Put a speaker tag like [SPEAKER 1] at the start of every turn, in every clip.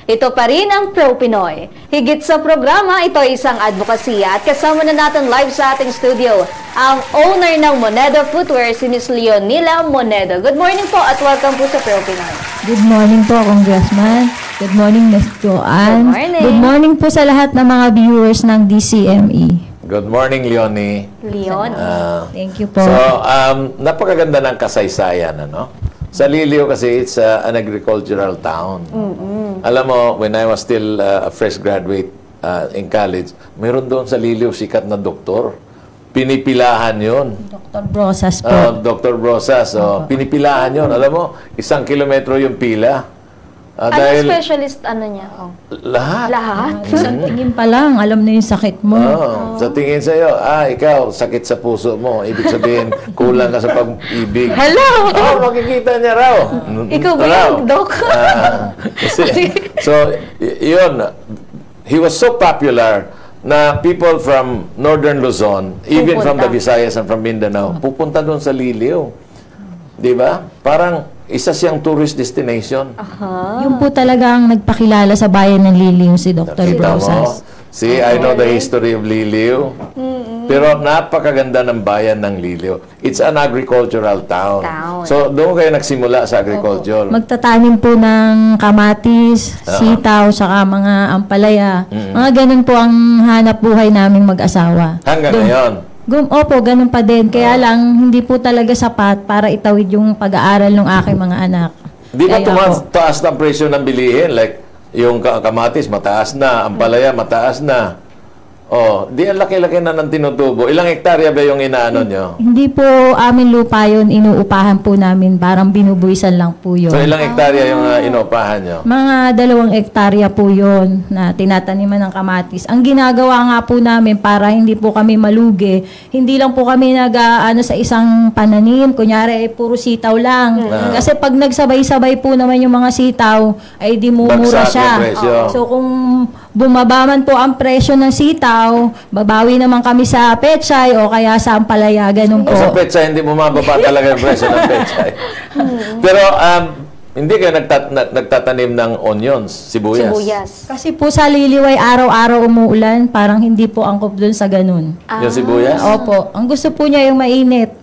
[SPEAKER 1] Ito pa rin ang Pro Pinoy. Higit sa programa, ito ay isang advokasya at kasama na natin live sa ating studio ang owner ng Monedo Footwear, si Ms. Leonila Monedo. Good morning po at welcome po sa Pro Pinoy.
[SPEAKER 2] Good morning po, Congressman. Good morning, Ms. Joanne.
[SPEAKER 1] Good morning.
[SPEAKER 2] Good morning po sa lahat ng mga viewers ng DCME.
[SPEAKER 3] Good morning, Leonie.
[SPEAKER 1] Leon.
[SPEAKER 2] Thank you po.
[SPEAKER 3] So, napakaganda ng kasaysayan, ano? Sa Liliw kasi, it's an agricultural town. Alam mo, when I was still a fresh graduate in college, meron doon sa Liliw sikat na doktor. Pinipilahan yun.
[SPEAKER 2] Dr. Brosas po.
[SPEAKER 3] Dr. Brosas. Pinipilahan yun. Alam mo, 1 kilometro yung pila.
[SPEAKER 1] Ano specialist ano niya?
[SPEAKER 3] Lahat.
[SPEAKER 1] Lahat?
[SPEAKER 2] Isang tingin pa lang, alam na yung sakit mo.
[SPEAKER 3] Sa tingin sa'yo, ikaw, sakit sa puso mo. Ibig sabihin, kulang ka sa pag-ibig.
[SPEAKER 1] Hello!
[SPEAKER 3] Makikita niya raw.
[SPEAKER 1] Ikaw ba yung doc?
[SPEAKER 3] So, yun. He was so popular na people from Northern Luzon, even from the Visayas and from Mindanao, pupunta doon sa Liliw. Di ba? Parang isa siyang tourist destination.
[SPEAKER 2] Yung po talaga ang nagpakilala sa bayan ng Liliw, si Dr.
[SPEAKER 3] Kita mo?
[SPEAKER 2] Brosas.
[SPEAKER 3] See, I know the history of Liliw. Pero napakaganda ng bayan ng Liliw. It's an agricultural town. So, doon kayo nagsimula sa agriculture.
[SPEAKER 2] Magtatanim po ng kamatis, sitaw, saka mga ampalaya. Mga ganun po ang hanap buhay naming mag-asawa.
[SPEAKER 3] Hanggang ngayon.
[SPEAKER 2] Opo, ganun pa din. Kaya lang, hindi po talaga sapat para itawid yung pag-aaral ng aking mga anak.
[SPEAKER 3] Di ba tumataas ng presyo ng bilihin? Like, yung kamatis, mataas na. Ang palaya, mataas na. Di ang laki-laki na ng tinutubo. Ilang hektarya ba yung inaano nyo?
[SPEAKER 2] Hindi po amin lupa yun, inuupahan po namin. Parang binubuisan lang po yun.
[SPEAKER 3] So, ilang hektarya yung inuupahan nyo?
[SPEAKER 2] Mga 2 hektarya po yun na tinataniman ng kamatis. Ang ginagawa nga po namin para hindi po kami malugi, hindi lang po kami sa isang pananim. Kunyari, puro sitaw lang. Kasi pag nagsabay-sabay po naman yung mga sitaw, ay di mumura siya. So, kung bumaba man po ang presyo ng sitaw, babawi naman kami sa pechay o kaya sa ampalaya, ganun po.
[SPEAKER 3] Sa pechay, hindi bumababa talaga yung presyo ng pechay. Pero, hindi kayo nagtatanim ng onions, sibuyas?
[SPEAKER 1] Kasi
[SPEAKER 2] po sa Liliw ay araw-araw umuulan, parang hindi po angkop dun sa ganun.
[SPEAKER 3] Yung sibuyas?
[SPEAKER 2] Opo. Ang gusto po niya yung mainit.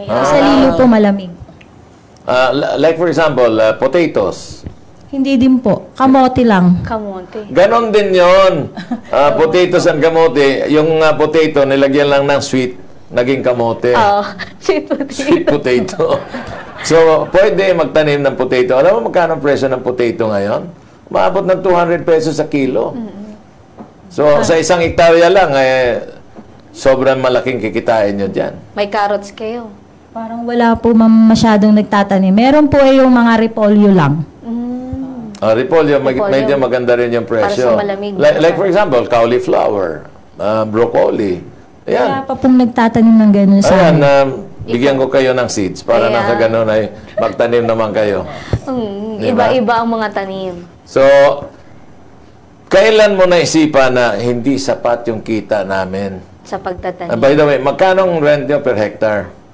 [SPEAKER 2] Sa Liliw po malamig.
[SPEAKER 3] Like for example, potatoes.
[SPEAKER 2] Hindi din po. Kamote lang.
[SPEAKER 1] Kamote.
[SPEAKER 3] Ganon din yon. Potatoes and kamote. Yung potato, nilagyan lang ng sweet, naging kamote.
[SPEAKER 1] Sweet potato.
[SPEAKER 3] Sweet potato. So, pwede magtanim ng potato. Alam mo magkano ang presyo ng potato ngayon? Maabot ng 200 pesos sa kilo. So, sa 1 hektarya lang, sobrang malaking kikitain nyo dyan.
[SPEAKER 1] May carrots kayo.
[SPEAKER 2] Parang wala po masyadong nagtatanim. Meron po yung mga repolyo lang.
[SPEAKER 3] Repolyo, medyo maganda rin yung presyo.
[SPEAKER 1] Para sa malamig.
[SPEAKER 3] Like for example, cauliflower, broccoli. Ayan.
[SPEAKER 2] Wala pa pong nagtatanim ng ganun sa
[SPEAKER 3] Ayan, bigyan ko kayo ng seeds para nang sa ganun ay magtanim naman kayo.
[SPEAKER 1] Iba-iba ang mga tanim.
[SPEAKER 3] So, kailan mo naisipan na hindi sapat yung kita namin?
[SPEAKER 1] Sa pagtatanim.
[SPEAKER 3] By the way, magkano ang rent nyo per hectare?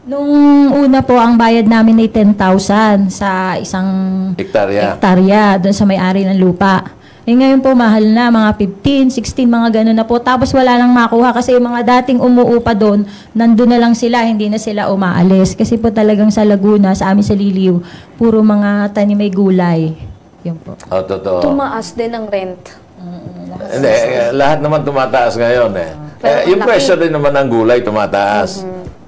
[SPEAKER 2] Nung una po, ang bayad namin ay 10,000 sa isang hektarya doon sa may-ari ng lupa. Ngayon po, mahal na, mga 15, 16, mga gano'n na po. Tapos wala nang makuha kasi yung mga dating umuupa doon, nandun na lang sila, hindi na sila umaalis. Kasi po talagang sa Laguna, sa amin sa Liliw, puro mga tanim may gulay. Yun po.
[SPEAKER 3] Totoo.
[SPEAKER 1] Tumaas din ang rent.
[SPEAKER 3] Hindi, lahat naman tumataas ngayon yung presyo din naman ng gulay tumataas.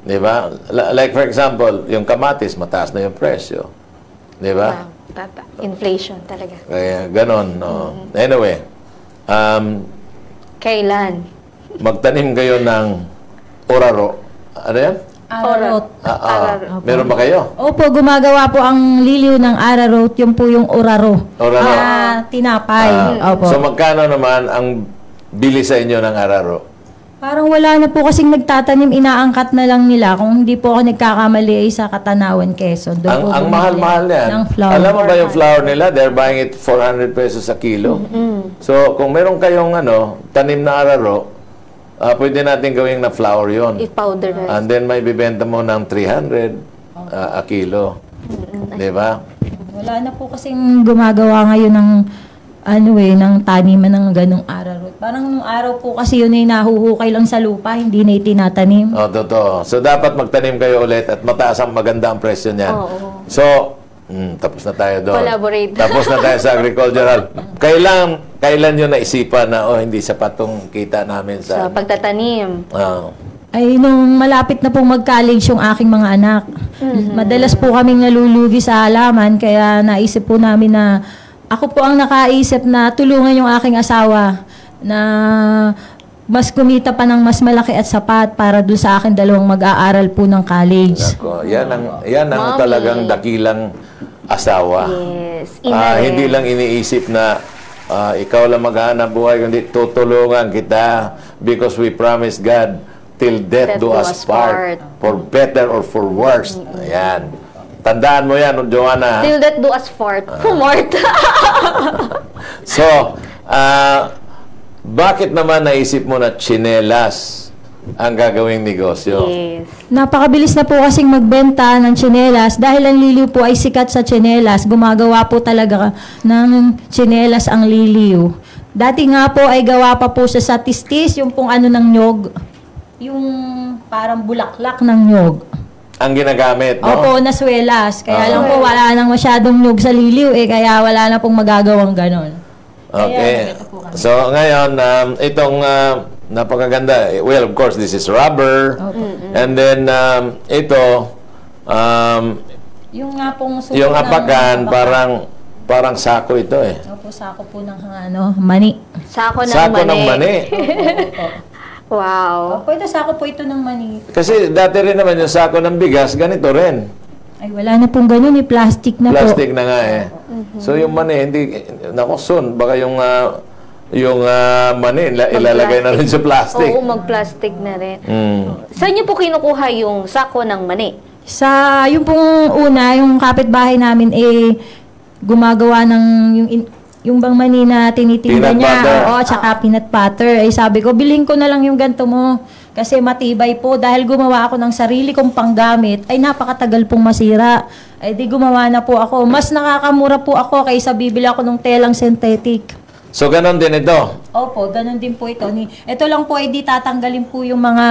[SPEAKER 3] Di ba? Like for example, yung kamatis, mataas na yung presyo. Di ba?
[SPEAKER 1] Inflation talaga.
[SPEAKER 3] Kaya, ganon. Anyway,
[SPEAKER 1] kailan?
[SPEAKER 3] magtanim kayo ng oraro. Ano yan?
[SPEAKER 2] Ararot.
[SPEAKER 3] Meron ba kayo?
[SPEAKER 2] Opo, gumagawa po ang Liliw ng ararot. Yung po yung oraro.
[SPEAKER 3] Oraro.
[SPEAKER 2] Tinapay. Opo.
[SPEAKER 3] So, magkano naman ang bili sa inyo ng araro?
[SPEAKER 2] Parang wala na po kasing nagtatanim, inaangkat na lang nila. Kung hindi po ako nagkakamali ay sa Katanawan, Quezon.
[SPEAKER 3] Ang mahal-mahal yan. Alam mo ba yung flour nila? They're buying it 400 pesos a kilo. So, kung meron kayong tanim na araro, pwede natin gawing na flour yon.
[SPEAKER 1] I-powder.
[SPEAKER 3] And then may bibenta mo ng 300 a kilo. Di ba?
[SPEAKER 2] Wala na po kasing gumagawa ngayon ng ng taniman ng ganong ararot. Parang nung araw po kasi yun ay nahuhukay lang sa lupa, hindi na itinatanim.
[SPEAKER 3] Oh, totoo. So, dapat magtanim kayo ulit at mataas ang maganda ang presyo niyan.
[SPEAKER 1] Oo.
[SPEAKER 3] So, tapos na tayo doon.
[SPEAKER 1] Collaborate.
[SPEAKER 3] Tapos na tayo sa agricultural. Kailan nyo naisipan na, hindi sapat tong kita namin
[SPEAKER 1] Sa
[SPEAKER 3] sa...
[SPEAKER 1] pagtatanim.
[SPEAKER 2] Ay, nung malapit na pong mag-college yung aking mga anak, madalas po kaming nalulugi sa halaman, kaya naisip po namin na ako po ang nakaisip na tulungan yung aking asawa na mas kumita pa ng mas malaki at sapat para doon sa akin dalawang mag-aaral po ng college.
[SPEAKER 3] Ako, yan ang
[SPEAKER 1] Mommy.
[SPEAKER 3] talagang dakilang asawa.
[SPEAKER 1] Yes.
[SPEAKER 3] Hindi lang iniisip na ikaw lang maghanap buhay, kundi tutulungan kita because we promise God till death do us part, for better or for worse. Ayan. Tandaan mo yan, Joanna.
[SPEAKER 1] Till that do us fart. Fumart.
[SPEAKER 3] So, bakit naman naisip mo na tsinelas ang gagawing negosyo?
[SPEAKER 1] Yes.
[SPEAKER 2] Napakabilis na po kasing magbenta ng tsinelas dahil ang Liliw po ay sikat sa tsinelas. Gumagawa po talaga ng tsinelas ang Liliw. Dati nga po ay gawa pa po siya sa tistis, yung pong ng nyog. Yung parang bulaklak ng nyog.
[SPEAKER 3] Ang ginagamit, no?
[SPEAKER 2] Opo, naswelas. Kaya lang po wala nang masyadong nyog sa Liliw kaya wala na pong magagawang ganon.
[SPEAKER 3] Okay.
[SPEAKER 2] Kaya, ito po kami.
[SPEAKER 3] So, ngayon, itong napakaganda. Well, of course, this is rubber. And then, ito,
[SPEAKER 2] Yung nga pong suot
[SPEAKER 3] yung
[SPEAKER 2] ng
[SPEAKER 3] apakan,
[SPEAKER 2] apakan.
[SPEAKER 3] parang sako ito eh.
[SPEAKER 2] Opo, sako po ng mani.
[SPEAKER 1] Sako ng
[SPEAKER 3] Sako
[SPEAKER 1] mani.
[SPEAKER 3] ng mani.
[SPEAKER 2] Opo.
[SPEAKER 1] Wow.
[SPEAKER 2] Opo, ito sako po ito ng mani.
[SPEAKER 3] Kasi dati rin naman yung sako ng bigas, ganito rin.
[SPEAKER 2] Ay, wala na pong ganun plastic na
[SPEAKER 3] Plastic
[SPEAKER 2] po.
[SPEAKER 3] na nga eh. So, yung mani, hindi, naku, soon, baka yung mani, ilalagay na rin sa plastic.
[SPEAKER 1] Oo, mag-plastic na rin.
[SPEAKER 3] Mm.
[SPEAKER 1] Saan niyo po kinukuha yung sako ng mani?
[SPEAKER 2] Yung pong una, yung kapitbahay namin gumagawa ng yung bang mani na tinitinda
[SPEAKER 3] Peanut
[SPEAKER 2] niya.
[SPEAKER 3] butter.
[SPEAKER 2] Oo, tsaka peanut butter. Ay sabi ko, bilhin ko na lang yung ganito mo. Kasi matibay po. Dahil gumawa ako ng sarili kong panggamit, ay napakatagal pong masira. Ay di gumawa na po ako. Mas nakakamura po ako kaysa bibili ako ng telang synthetic.
[SPEAKER 3] So, ganon din ito.
[SPEAKER 2] Opo, ganun din po ito. Ito lang po ay di tatanggalin po yung mga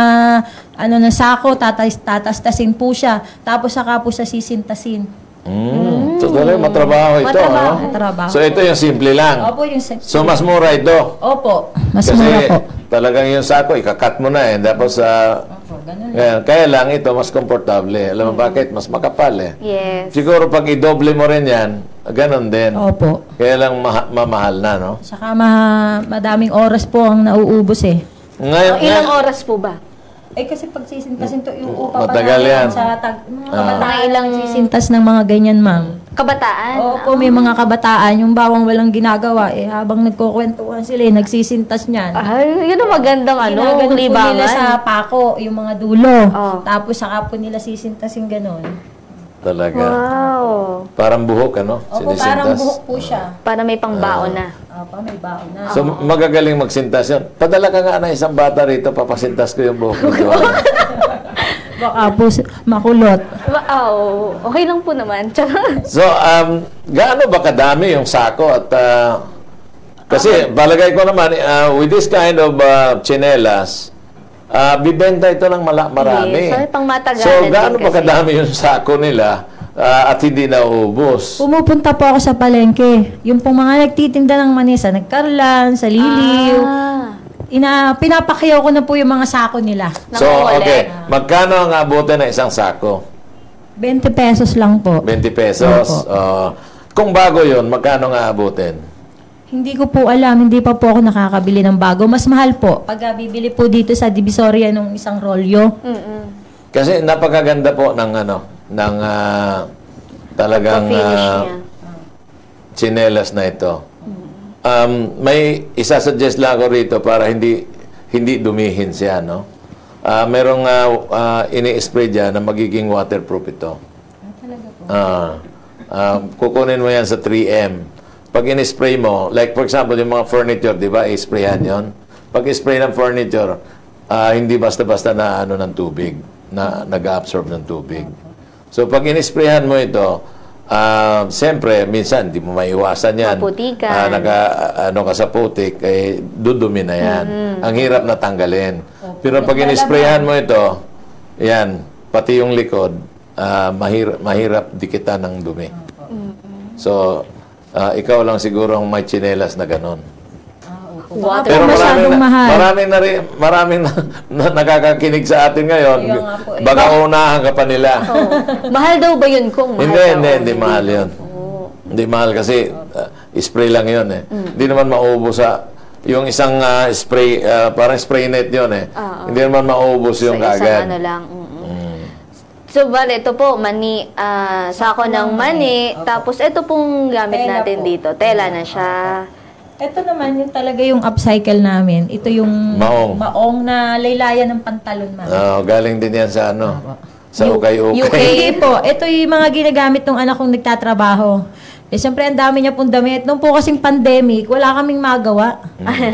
[SPEAKER 2] na sako, tatastasin po siya. Tapos saka po siya sisintasin.
[SPEAKER 3] So, talagang matrabaho ito.
[SPEAKER 1] Matrabaho.
[SPEAKER 3] Ano?
[SPEAKER 2] Matrabaho.
[SPEAKER 3] So, ito yung simple lang.
[SPEAKER 2] Opo, yung
[SPEAKER 3] So, mas mura ito.
[SPEAKER 2] Opo, mas
[SPEAKER 3] Kasi
[SPEAKER 2] mura po.
[SPEAKER 3] talagang yung sako, ikakat mo na eh. Tapos,
[SPEAKER 2] Opo, ganun.
[SPEAKER 3] kaya lang ito, mas komportable. Alam mo bakit? Mas makapal eh.
[SPEAKER 1] Yes.
[SPEAKER 3] Siguro pag i-doble mo rin yan, ganon din.
[SPEAKER 2] Opo.
[SPEAKER 3] Kaya lang mamahal na, no?
[SPEAKER 2] Saka madaming oras po ang nauubos eh.
[SPEAKER 3] Ngayon,
[SPEAKER 1] Ilang oras po ba?
[SPEAKER 2] Eh kasi pag sisintasin to yung upa pa
[SPEAKER 3] Matagal yan.
[SPEAKER 2] sa mga
[SPEAKER 1] Mga
[SPEAKER 2] kabataan
[SPEAKER 1] ilang-
[SPEAKER 2] sisintas ng mga ganyan, ma'am.
[SPEAKER 1] Kabataan?
[SPEAKER 2] Opo, may mga kabataan, yung bawang walang ginagawa habang nagkukwentuhan sila, nagsisintas niyan.
[SPEAKER 1] Ay, yun ang magandang
[SPEAKER 2] Ginaganon po
[SPEAKER 1] libangan.
[SPEAKER 2] nila sa pako, yung mga dulo.
[SPEAKER 1] Oh.
[SPEAKER 2] Tapos saka po nila sisintasin ganon.
[SPEAKER 3] talaga.
[SPEAKER 1] Wow.
[SPEAKER 3] Parang buhok, ano?
[SPEAKER 2] Opo, parang buhok po siya.
[SPEAKER 1] Para may pangbaon na.
[SPEAKER 2] Opo, may baon na.
[SPEAKER 3] So, magagaling magsintas yun. Padala ka nga na isang bata rito, papasintas ko yung buhok mo.
[SPEAKER 2] Baka po makulot.
[SPEAKER 1] Wow. Okay lang po naman.
[SPEAKER 3] So, gaano ba kadami yung sako? At kasi, balagay ko naman, with this kind of tsinelas, bibenta ito ng marami.
[SPEAKER 1] Yes, pang matagalan
[SPEAKER 3] So,
[SPEAKER 1] din
[SPEAKER 3] gaano ba
[SPEAKER 1] kasi.
[SPEAKER 3] kadami yung sako nila at hindi nauubos?
[SPEAKER 2] Pumupunta po ako sa palengke. Yung pong mga nagtitinda ng manisa, nagkarlan, sa Liliw. Pinapakyaw ko na po yung mga sako nila.
[SPEAKER 3] So, okay. Magkano ang abutin ng isang sako?
[SPEAKER 2] 20 pesos lang po.
[SPEAKER 3] 20 pesos. Kung bago yun, magkano nga abutin?
[SPEAKER 2] Hindi ko po alam, hindi pa po ako nakakabili ng bago. Mas mahal po pag bibili po dito sa Divisoria nung isang rolyo.
[SPEAKER 3] Kasi napakaganda po ng talagang
[SPEAKER 1] Finish niya.
[SPEAKER 3] tsinelas na ito. May isasuggest lang ako rito para hindi dumihin siya, no? Merong ini-spray dyan na magiging waterproof ito.
[SPEAKER 2] Talaga po.
[SPEAKER 3] Kukunin mo yan sa 3M. Pag in-spray mo, like for example, yung mga furniture, di ba, i-sprayan yon. Pag i-spray ng furniture, hindi basta-basta na ng tubig, na nag-absorb ng tubig. So, pag in-sprayan mo ito, siyempre, minsan, di mo maiwasan yan.
[SPEAKER 1] Maputikan.
[SPEAKER 3] Ano ka sa putik, dudumi na yan. Ang hirap na tanggalin. Pero pag in-sprayan mo ito, yan, pati yung likod, mahirap dikitan ng dumi. So, ikaw lang siguro ang may tsinelas na ganon.
[SPEAKER 1] Water.
[SPEAKER 3] Pero
[SPEAKER 2] masyadong mahal.
[SPEAKER 3] maraming na nakakakinig sa atin ngayon.
[SPEAKER 2] Kaya nga po,
[SPEAKER 3] Baka unahan ka pa nila.
[SPEAKER 1] Mahal daw ba yun kung mahal daw?
[SPEAKER 3] Hindi mahal yun. Hindi mahal kasi spray lang yun eh. Hindi naman maubos yung isang spray, parang spray net yun eh. Hindi naman maubos yung
[SPEAKER 1] Sa isang
[SPEAKER 3] kagad.
[SPEAKER 1] ano lang. So, bale, ito po, mani, sako ng mani. Tapos, ito pong gamit
[SPEAKER 2] Tela
[SPEAKER 1] natin
[SPEAKER 2] po.
[SPEAKER 1] dito. Tela na siya.
[SPEAKER 2] Ito naman yung talaga yung upcycle namin. Ito yung maong na laylayan ng pantalon, ma'am.
[SPEAKER 3] Galing din yan sa sa ukay-ukay.
[SPEAKER 1] UK.
[SPEAKER 2] Hindi po. Ito yung mga ginagamit ng anak kong nagtatrabaho. Siyempre, ang dami niya pong damit. Nung po kasing pandemic, wala kaming magawa.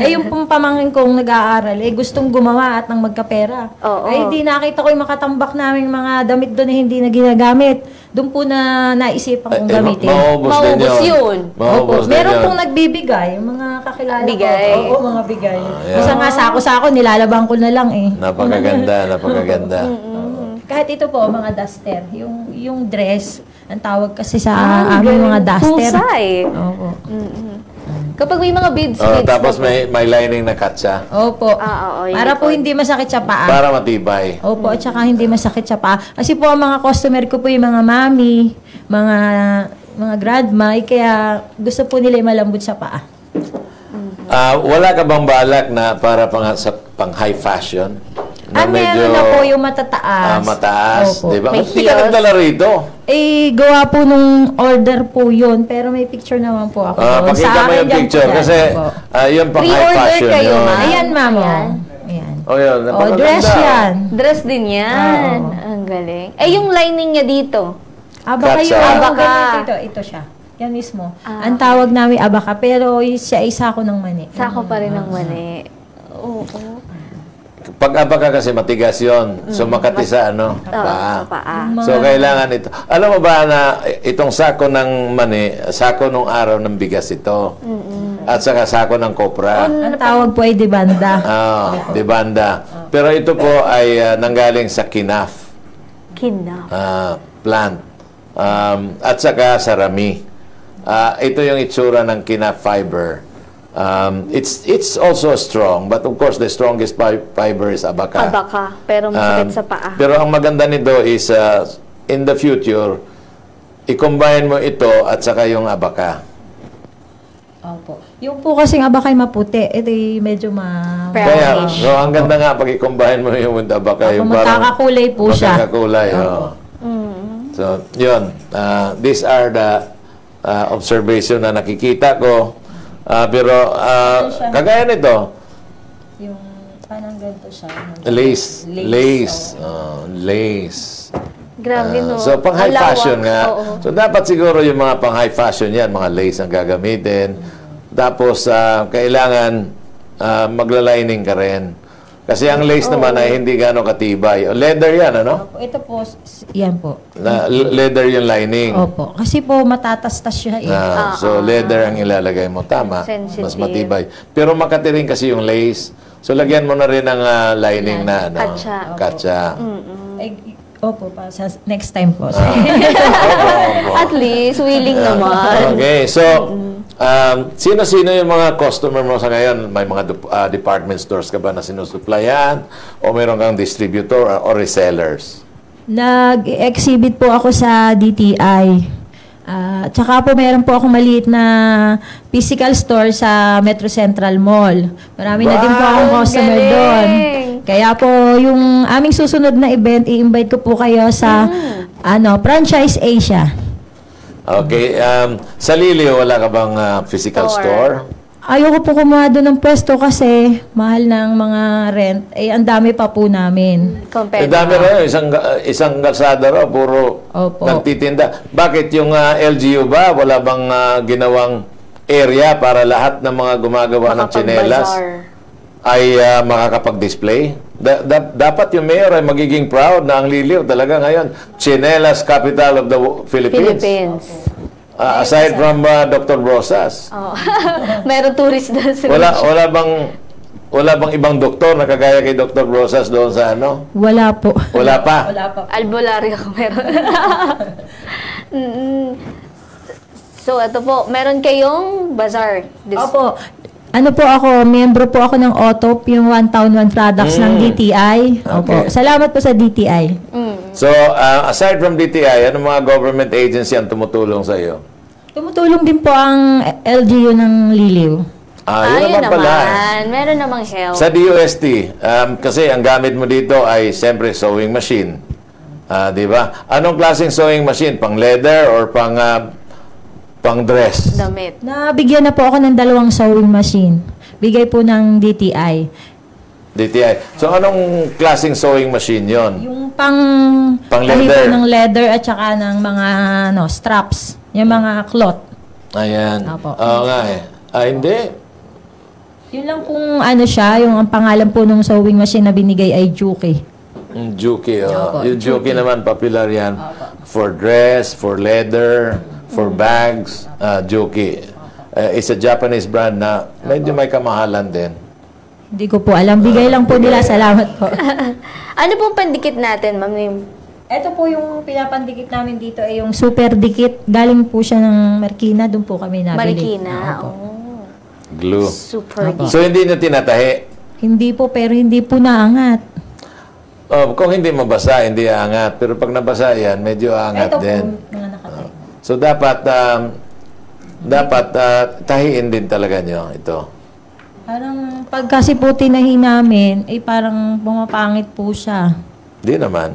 [SPEAKER 2] Yung pong pamangkin kong nag-aaral, gustong gumawa at nang magkapera. Di nakita ko yung makatambak naming mga damit doon na hindi na ginagamit. Doon po na naisipan kong gamitin.
[SPEAKER 3] Maubos din yun.
[SPEAKER 2] Meron pong nagbibigay, yung mga kakilala
[SPEAKER 1] Bigay.
[SPEAKER 2] ko. Oo, mga bigay. Basta nga sako-sako, nilalabang ko na lang eh.
[SPEAKER 3] Napakaganda.
[SPEAKER 2] Kahit ito po, mga duster. Yung dress, ang tawag kasi sa aming mga duster.
[SPEAKER 1] Pusay.
[SPEAKER 2] Opo.
[SPEAKER 1] Kapag may mga beads,
[SPEAKER 3] Tapos may lining na katsa.
[SPEAKER 2] Opo.
[SPEAKER 1] Yung
[SPEAKER 2] Para po hindi masakit sa paa.
[SPEAKER 3] Para matibay.
[SPEAKER 2] Opo, at saka hindi masakit sa paa. Kasi po ang mga customer ko po yung mga mami, mga grandma, kaya gusto po nila yung malambot sa paa.
[SPEAKER 3] Wala ka bang balak na para pang high fashion? Na
[SPEAKER 2] meron na po yung matataas.
[SPEAKER 3] Mataas,
[SPEAKER 2] Opo.
[SPEAKER 3] di ba?
[SPEAKER 1] May
[SPEAKER 3] Ba't di ka
[SPEAKER 1] heels.
[SPEAKER 3] nagdala rito?
[SPEAKER 2] Gawa po nung order po yun, pero may picture naman po ako. doon.
[SPEAKER 3] Pakita
[SPEAKER 2] Sa
[SPEAKER 3] mo
[SPEAKER 2] akin
[SPEAKER 3] yung
[SPEAKER 2] yan
[SPEAKER 3] picture
[SPEAKER 2] po yan.
[SPEAKER 3] kasi
[SPEAKER 2] Opo.
[SPEAKER 3] yun pang high
[SPEAKER 1] Pre-order
[SPEAKER 3] fashion
[SPEAKER 1] kayo,
[SPEAKER 3] yun.
[SPEAKER 1] ma'am.
[SPEAKER 2] Ayan, ma'am.
[SPEAKER 1] Ayan.
[SPEAKER 2] Ayan.
[SPEAKER 3] Yun, napakaganda.
[SPEAKER 2] Dress yan.
[SPEAKER 1] Dress din yan. Ang galing. Yung lining niya dito.
[SPEAKER 2] Abaka
[SPEAKER 3] Katsa.
[SPEAKER 2] yun.
[SPEAKER 1] Abaka.
[SPEAKER 2] Ito siya. Yan mismo. Ang tawag namin abaka, pero siya ay sako ng mani.
[SPEAKER 1] Sako pa rin ng mani. Oo.
[SPEAKER 3] Pag abaka kasi matigas yun. So makati sa paa.
[SPEAKER 1] Sa paa.
[SPEAKER 3] So kailangan ito. Alam mo ba na itong sako ng mani, sako nung araw ng bigas ito. At saka sako ng kopra.
[SPEAKER 2] Ang tawag po ay dibanda.
[SPEAKER 3] Di banda. Pero ito po ay nanggaling sa kinaf.
[SPEAKER 1] Kinaf.
[SPEAKER 3] Plant. At saka sarami. Ito yung itsura ng kinaf fiber. It's also strong, but of course the strongest fiber is abaka.
[SPEAKER 1] Abaka, pero masakit sa paa.
[SPEAKER 3] Pero ang maganda nito is in the future, i-combine mo ito at saka yung abaka.
[SPEAKER 2] Opo. Yung po kasing abakay maputi, ito medyo
[SPEAKER 3] Kaya,
[SPEAKER 1] Brownish.
[SPEAKER 3] so ang ganda nga pag i-combine mo yung abaka, yung parang
[SPEAKER 2] magkakakulay po siya.
[SPEAKER 3] magkakakulay. So, yun. These are the observation na nakikita ko. Pero, kagaya nito,
[SPEAKER 2] Yung parang ganito siya.
[SPEAKER 3] lace. Lace.
[SPEAKER 1] Grabe, no?
[SPEAKER 3] So, pang high
[SPEAKER 1] Ang lawak.
[SPEAKER 3] fashion nga.
[SPEAKER 1] Oo.
[SPEAKER 3] So, dapat siguro yung mga pang high fashion yan, mga lace ang gagamitin. Tapos, kailangan magla-lining ka rin. Kasi ang lace naman ay hindi gano'ng katibay. Leather yan, ano?
[SPEAKER 2] Opo, ito po, yan po.
[SPEAKER 3] Leather yung lining.
[SPEAKER 2] Opo. Kasi po matatastas siya eh.
[SPEAKER 3] So, leather ang ilalagay mo. Tama.
[SPEAKER 1] Sensitive.
[SPEAKER 3] Mas matibay. Pero makati rin kasi yung lace. So, lagyan mo na rin ng lining na,
[SPEAKER 1] Katsa.
[SPEAKER 3] Katsa.
[SPEAKER 2] Opo, pa sa next time po.
[SPEAKER 1] At least, willing naman.
[SPEAKER 3] Okay. So, sino-sino yung mga customer mo sa ngayon? May mga department stores ka ba na sinusuplayan? O mayroon kang distributor or resellers?
[SPEAKER 2] Nag-exhibit po ako sa DTI. Tsaka po meron po akong maliit na physical store sa Metro Central Mall. Marami na din po akong customer
[SPEAKER 1] galing.
[SPEAKER 2] doon. Kaya po yung aming susunod na event, i-invite ko po kayo sa Franchise Asia.
[SPEAKER 3] Okay. Sa Lilio, wala ka bang physical store?
[SPEAKER 2] Ayoko po kumuha doon ng pwesto kasi mahal ng mga rent. Ang dami pa po namin.
[SPEAKER 1] Compared
[SPEAKER 3] Dami rin. Isang kalsada raw, puro
[SPEAKER 2] Opo.
[SPEAKER 3] nagtitinda. Bakit yung LGU ba? Wala bang ginawang area para lahat ng mga gumagawa ng tsinelas ay makakapag-display? Dapat yung mayor ay magiging proud na ang Liliw talaga ngayon, tsinelas capital of the Philippines.
[SPEAKER 1] Philippines.
[SPEAKER 3] Aside from Dr. Rosas.
[SPEAKER 1] Oh. Meron tourist doon sa
[SPEAKER 3] Wala bang ibang doktor na kagaya kay Dr. Rosas doon sa ano?
[SPEAKER 2] Wala po.
[SPEAKER 3] Wala pa?
[SPEAKER 2] Wala pa.
[SPEAKER 1] albularyo meron. So, ito po, meron kayong bazaar.
[SPEAKER 2] Opo. Ano po ako, miyembro po ako ng OTOP, yung One Town One Products ng DTI. Opo.
[SPEAKER 3] Okay.
[SPEAKER 2] Salamat po sa DTI.
[SPEAKER 3] So, aside from DTI, ano mga government agency ang tumutulong sa iyo?
[SPEAKER 2] Tumutulong din po ang LGU ng Liliw.
[SPEAKER 3] Yun naman pala.
[SPEAKER 1] Meron namang help.
[SPEAKER 3] Sa DOST, kasi ang gamit mo dito ay siyempre sewing machine. Di ba? Anong klaseng sewing machine? Pang leather or pang dress?
[SPEAKER 1] Damit.
[SPEAKER 2] Nabigyan na po ako ng 2 sewing machine. Bigay po ng DTI.
[SPEAKER 3] DTI. So, anong klaseng sewing machine yon?
[SPEAKER 2] Yung pang
[SPEAKER 3] leather.
[SPEAKER 2] ng leather at saka ng mga straps. Yung mga cloth.
[SPEAKER 3] Ayan.
[SPEAKER 2] Opo.
[SPEAKER 3] Oo nga eh. Hindi.
[SPEAKER 2] Yun lang kung ano siya, yung ang pangalan po ng sewing machine na binigay ay Juki.
[SPEAKER 3] Juki.
[SPEAKER 2] Opo,
[SPEAKER 3] Yung Juki naman, popular yan. For dress, for leather, for bags. Juki. It's a Japanese brand na medyo may kamahalan din.
[SPEAKER 2] Hindi ko po alam. Bigay lang po nila. Salamat po.
[SPEAKER 1] Ano pong pandikit natin, ma'am?
[SPEAKER 2] Ito po yung pinapandikit namin dito ay yung super dikit. Galing po siya ng Marikina. Doon po kami nabili.
[SPEAKER 1] Marikina.
[SPEAKER 2] Opo.
[SPEAKER 3] Glue.
[SPEAKER 1] Super deep.
[SPEAKER 3] So, hindi nyo tinatahi.
[SPEAKER 2] Hindi po, pero hindi po naangat.
[SPEAKER 3] Kung hindi mabasa, hindi aangat. Pero pag nabasa yan, medyo aangat
[SPEAKER 2] Ito
[SPEAKER 3] din.
[SPEAKER 2] po, mga nakatay.
[SPEAKER 3] So, dapat tahiin din talaga nyo ito.
[SPEAKER 2] Parang pag kasi po tinahi namin, parang pumapangit po siya.
[SPEAKER 3] Di naman.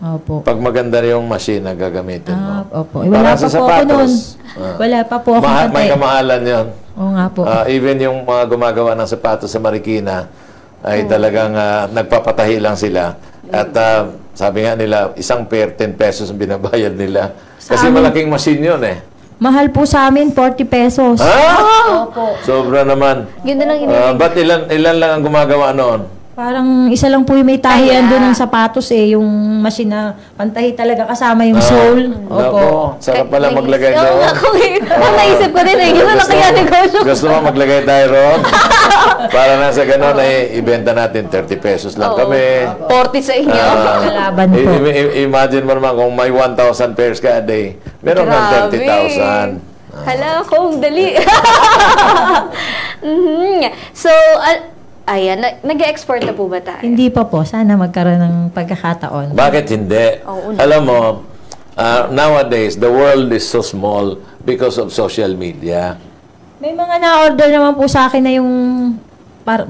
[SPEAKER 2] Opo.
[SPEAKER 3] Pag maganda yung machine na gagamitin mo.
[SPEAKER 2] Opo. Wala
[SPEAKER 3] Para
[SPEAKER 2] pa
[SPEAKER 3] sa
[SPEAKER 2] po ako nun.
[SPEAKER 3] sapatos.
[SPEAKER 2] Wala pa po ako
[SPEAKER 3] May kamahalan yun.
[SPEAKER 2] Oo nga po.
[SPEAKER 3] Even yung mga gumagawa ng sapatos sa Marikina ay talagang nagpapatahi lang sila. At sabi nga nila, isang pair, 10 pesos ang binabayad nila. Kasi malaking machine yun eh.
[SPEAKER 2] Mahal po sa amin, 40 pesos. Opo.
[SPEAKER 3] Sobra naman.
[SPEAKER 1] Yun na lang
[SPEAKER 3] Ba't ilan lang ang gumagawa noon?
[SPEAKER 2] Parang isa lang po yung may tahian doon ng sapatos yung machine na pantahi talaga kasama yung sole. Opo.
[SPEAKER 3] Sarap pala maglagay doon.
[SPEAKER 1] Naisip ko din Yun na lang kaya negosyo.
[SPEAKER 3] Gusto mo maglagay tayo roon? Para na sa ganun ay ibenta natin 30 pesos lang kami.
[SPEAKER 1] 40 sa inyo.
[SPEAKER 2] Kalaban po.
[SPEAKER 3] Imagine mo naman kung may 1,000 pairs ka a day. Meron kang 30,000.
[SPEAKER 1] Hala, kung dali. So, ayan, nag-export na po ba tayo?
[SPEAKER 2] Hindi pa po. Sana magkaroon ng pagkakataon.
[SPEAKER 3] Bakit hindi? Alam mo, nowadays, the world is so small because of social media.
[SPEAKER 2] May mga na-order naman po sa akin na yung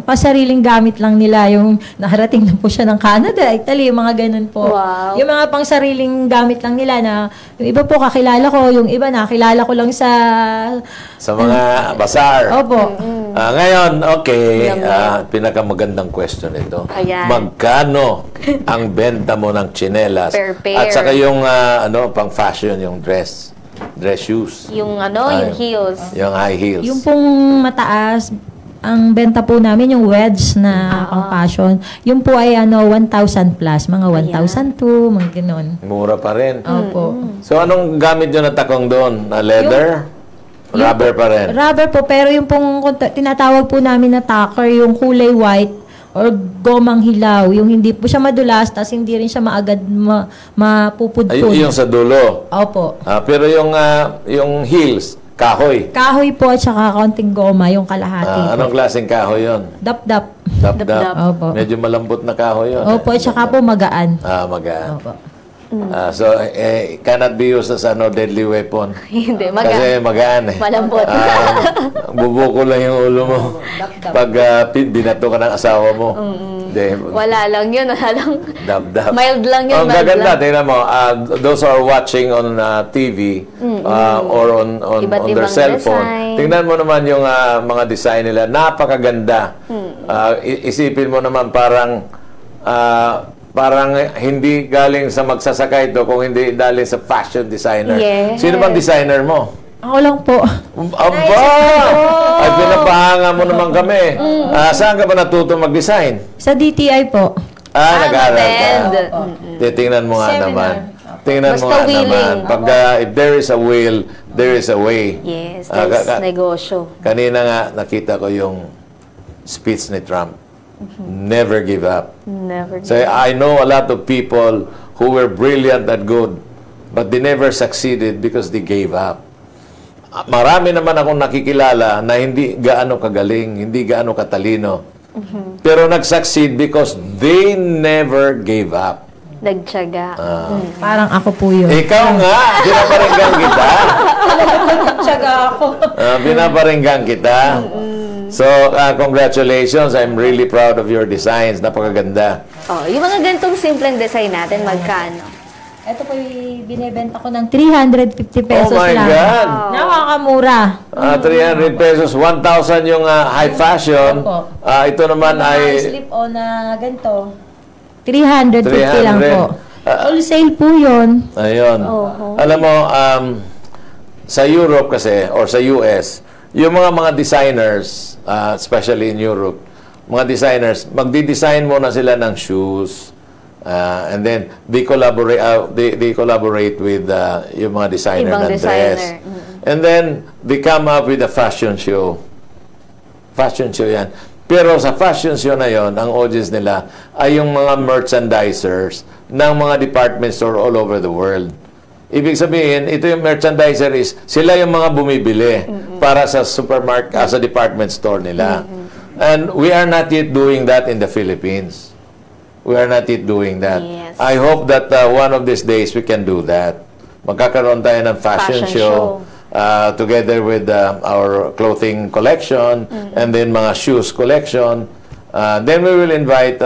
[SPEAKER 2] pasariling gamit lang nila. Yung nakarating na po siya ng Canada, Italy, yung mga ganun po.
[SPEAKER 1] Wow.
[SPEAKER 2] Yung mga pangsariling gamit lang nila na yung iba po kakilala ko, yung iba nakilala ko lang sa
[SPEAKER 3] mga bazaar.
[SPEAKER 2] Opo.
[SPEAKER 3] Ngayon, okay, pinakamagandang question ito.
[SPEAKER 1] Ayan.
[SPEAKER 3] Magkano ang benta mo ng tsinelas?
[SPEAKER 1] Per pair.
[SPEAKER 3] At saka yung pang fashion, yung dress shoes.
[SPEAKER 1] Yung yung heels.
[SPEAKER 3] Yung high heels.
[SPEAKER 2] Yung pong mataas, ang benta po namin yung wedge na pang fashion. Yung po ay 1,000 plus, mga 1,002, mga gano'n.
[SPEAKER 3] Mura pa rin.
[SPEAKER 2] Opo.
[SPEAKER 3] So, anong gamit nyo na takong doon? Leather? Rubber pa rin?
[SPEAKER 2] Rubber po, pero yung pong tinatawag po namin na tacker, yung kulay white or gomang hilaw, yung hindi po siya madulas, tas hindi rin siya maagad mapupudpud.
[SPEAKER 3] Yung sa dulo.
[SPEAKER 2] Opo.
[SPEAKER 3] Pero yung heels, kahoy.
[SPEAKER 2] Kahoy po at saka konting goma, yung kalahati.
[SPEAKER 3] Anong klaseng kahoy yon?
[SPEAKER 2] Dap-dap.
[SPEAKER 3] Dap-dap.
[SPEAKER 2] Opo.
[SPEAKER 3] Medyo malambot na kahoy yun.
[SPEAKER 2] Opo, at saka po magaan.
[SPEAKER 3] Magaan.
[SPEAKER 2] Opo.
[SPEAKER 3] So, cannot be used as deadly weapon.
[SPEAKER 1] Hindi,
[SPEAKER 3] Kasi magaan eh.
[SPEAKER 1] malambot.
[SPEAKER 3] Bubuko lang yung ulo mo. Pag binato ka ng asawa mo. Hindi.
[SPEAKER 1] Wala lang yun. Wala lang.
[SPEAKER 3] Dab-dab.
[SPEAKER 1] Mild lang yun.
[SPEAKER 3] Ang
[SPEAKER 1] mild
[SPEAKER 3] gaganda,
[SPEAKER 1] lang.
[SPEAKER 3] tingnan mo, those who are watching on TV or on
[SPEAKER 1] Iba't
[SPEAKER 3] their
[SPEAKER 1] ibang
[SPEAKER 3] cellphone,
[SPEAKER 1] design.
[SPEAKER 3] tingnan mo naman yung mga design nila. Napakaganda. Isipin mo naman parang hindi galing sa magsasaka ito kung hindi galing sa fashion designer.
[SPEAKER 1] Yes.
[SPEAKER 3] Sino bang designer mo?
[SPEAKER 2] Ako lang po.
[SPEAKER 3] Aba! Ay, pinapahanga mo naman kami. Saan ka ba natuto mag-design?
[SPEAKER 2] Sa DTI po.
[SPEAKER 3] Nag-aaral ka.
[SPEAKER 1] attend.
[SPEAKER 3] Titingnan mo nga
[SPEAKER 2] Seminar.
[SPEAKER 3] naman. Tingnan mo
[SPEAKER 1] Basta
[SPEAKER 3] nga
[SPEAKER 1] willing.
[SPEAKER 3] naman. Pag, if there is a will, there is a way.
[SPEAKER 1] Yes,
[SPEAKER 3] Ah,
[SPEAKER 1] that's negosyo.
[SPEAKER 3] Kanina nga, nakita ko yung speech ni Trump. Never give up.
[SPEAKER 1] Never.
[SPEAKER 3] So I know a lot of people who were brilliant and good, but they never succeeded because they gave up. Marami naman akong nakikilala na hindi gaano kagaling, hindi gaano katalino. Pero nag-succeed because they never gave up.
[SPEAKER 1] Nagtiyaga.
[SPEAKER 2] Parang ako po yun.
[SPEAKER 3] Ikaw nga, pinaparinggan kita.
[SPEAKER 2] Nagtiyaga ako.
[SPEAKER 3] Pinaparinggan kita. So, congratulations. I'm really proud of your designs. Napakaganda.
[SPEAKER 1] Oh, yung mga ganitong simpleng design natin, magkano?
[SPEAKER 2] Ito po yung binibenta ko ng 350 pesos
[SPEAKER 3] Oh my
[SPEAKER 2] lang.
[SPEAKER 3] God.
[SPEAKER 2] Nakakamura.
[SPEAKER 3] 300 pesos, 1,000 yung high fashion.
[SPEAKER 2] Opo.
[SPEAKER 3] Ito naman ay...
[SPEAKER 2] slip-on na ganito. 350 lang
[SPEAKER 3] 300.
[SPEAKER 2] po. Wholesale po yun.
[SPEAKER 3] Ayun. Alam mo, sa Europe kasi, or sa US, yung mga designers, especially in Europe, mga designers, magdi-design muna sila ng shoes, and then they collaborate with yung mga designer
[SPEAKER 1] Ibang
[SPEAKER 3] ng
[SPEAKER 1] designer.
[SPEAKER 3] dress. And then they come up with a fashion show. Fashion show yan. Pero sa fashion show na yon, ang audience nila ay yung mga merchandisers ng mga department store all over the world. Ibig sabihin, ito yung merchandiser is, sila yung mga bumibili para sa supermarket, sa department store nila. And we are not yet doing that in the Philippines. We are not yet doing that.
[SPEAKER 1] Yes.
[SPEAKER 3] I hope that one of these days we can do that. Magkakaroon tayo ng fashion show. Together with our clothing collection and then mga shoes collection. Then we will invite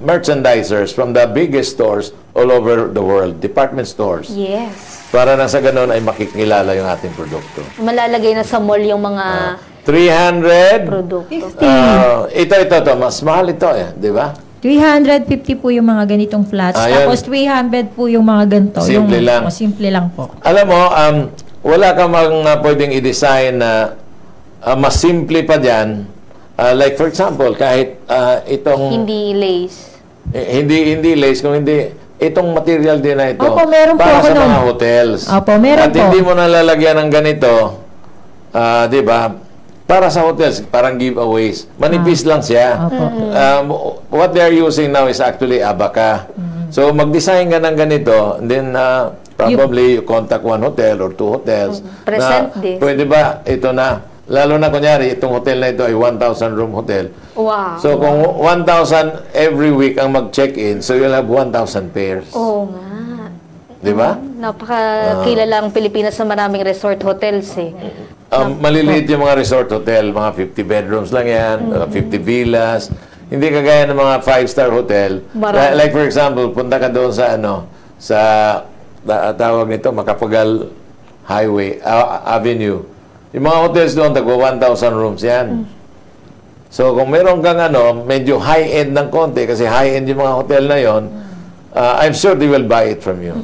[SPEAKER 3] merchandisers from the biggest stores all over the world, department stores.
[SPEAKER 1] Yes.
[SPEAKER 3] Para na sa ganun ay makikilala yung ating produkto.
[SPEAKER 1] Malalagay na sa mall yung mga
[SPEAKER 3] 300.
[SPEAKER 1] produkto.
[SPEAKER 3] Ito. Mas mahal ito di ba?
[SPEAKER 2] 350 po yung mga ganitong flats.
[SPEAKER 3] Ayan.
[SPEAKER 2] Tapos 300 po yung mga ganito.
[SPEAKER 3] Simple lang.
[SPEAKER 2] Simple lang po.
[SPEAKER 3] Alam mo, wala ka pwedeng i-design na mas simple pa dyan. Like for example, kahit itong...
[SPEAKER 1] Hindi lace.
[SPEAKER 3] Hindi lace, kung hindi... Itong material din na ito.
[SPEAKER 2] Opo, meron po
[SPEAKER 3] para
[SPEAKER 2] ako
[SPEAKER 3] sa
[SPEAKER 2] nun.
[SPEAKER 3] mga hotels.
[SPEAKER 2] Opo, meron
[SPEAKER 3] At
[SPEAKER 2] po.
[SPEAKER 3] hindi mo nalalagyan ng ganito, di ba? Para sa hotels, parang giveaways. Manipis lang siya.
[SPEAKER 2] Opo.
[SPEAKER 3] What they are using now is actually abaca. So, mag-design ka ng ganito, and then probably you contact one hotel or two hotels.
[SPEAKER 1] Present
[SPEAKER 3] na,
[SPEAKER 1] this.
[SPEAKER 3] pwede ba, ito na, lalo na kunyari, itong hotel na ito ay 1,000 room hotel.
[SPEAKER 1] Wow.
[SPEAKER 3] So, kung 1,000 every week ang mag-check-in, so you'll have 1,000 pairs.
[SPEAKER 1] Oo nga.
[SPEAKER 3] Di ba?
[SPEAKER 1] Napakakilala ang Pilipinas sa maraming resort hotels eh.
[SPEAKER 3] Maliliit yung mga resort hotel, mga 50 bedrooms lang yan, 50 villas. Hindi kagaya ng mga 5-star hotel.
[SPEAKER 1] Marami.
[SPEAKER 3] Like for example, punta ka doon sa tawag nito, Macapagal Highway, Avenue. Yung mga hotels doon, tagwa 1,000 rooms yan. So, kung meron kang medyo high-end ng konti, kasi high-end yung mga hotel na yon, I'm sure they will buy it from you.